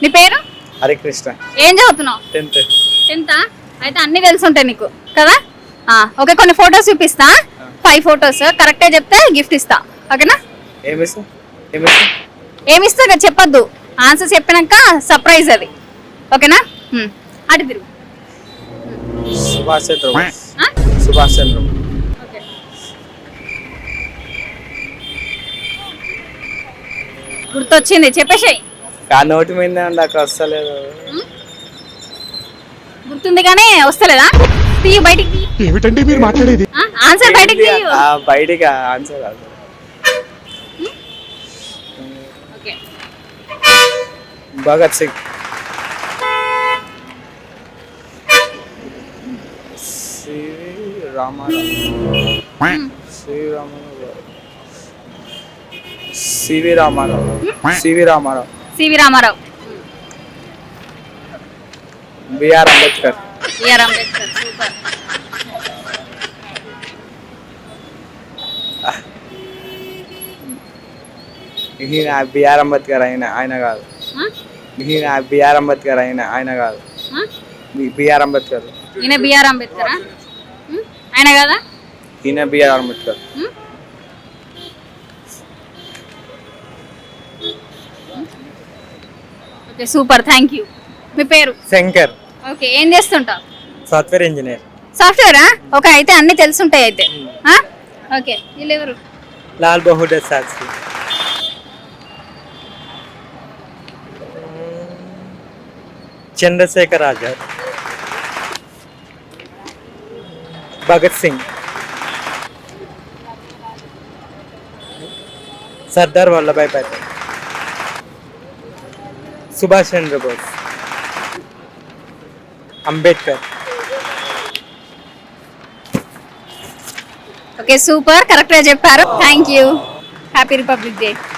నీ పేరు? హరికృష్ణ. ఏం చదువుతున్నావు? 10th. 10th అయితే అన్ని తెలిసి ఉంటాయి నీకు కదా. ఓకే, కొన్ని ఫొటోస్ చూపిస్తా, 5 ఫొటోస్ కరెక్టే చెప్తే గిఫ్ట్ ఇస్తా, ఓకేనా? ఏమిస్తా కదా చెప్పొద్దు, ఆన్సర్ చెప్పినాక సర్ప్రైజ్ అది, ఓకేనా? అటు తిరుగు. సుభాష్ చంద్ర బోస్. ఆ? సుభాష్ చంద్ర బోస్. ఓకే. గుర్తొచ్చింది, చెప్పేసాయి. నోటి మీద నాకు వస్తలేదు. గుర్తుంది కానీ వస్తలేదా? తీయ బయటికి. ఏమిటండి మీరు మాట్లాడేది? ఆన్సర్ బయటికి తీయు. బయటికి ఆన్సర్ రాదు. Okay. Bhagat Singh. CV Ramarao. CV Ramarao. BR Ambedkar. Super. BR Ambedkar ఆయన కాదు. బిఆర్ అంబేద్కర్ ఆయన కాదు. బిఆర్ అంబేద్కర్. ఈయన బిఆర్ అంబేద్కరా? ఆయన కదా? ఈయన BR Ambedkar. Okay, super, thank you. మీ పేరు? శంకర్. ఓకే, ఏం చేస్తుంటావు? Software engineer. సాఫ్ట్వేరా? ఓకే, అయితే అన్ని తెలుసుంటాయి అయితే. ఓకే, వీళ్ళు ఎవరు? లాల్ బహదూర్ శాస్త్రి. చంద్రశేఖర్ ఆజాద్. భగత్ సింగ్. సర్దార్ వల్లభాయ్ పటేల్. సుభాష్ చంద్ర బోస్. అంబేద్కర్. ఓకే, సూపర్, కరెక్ట్గా చెప్పారు. Thank you. Happy republic day.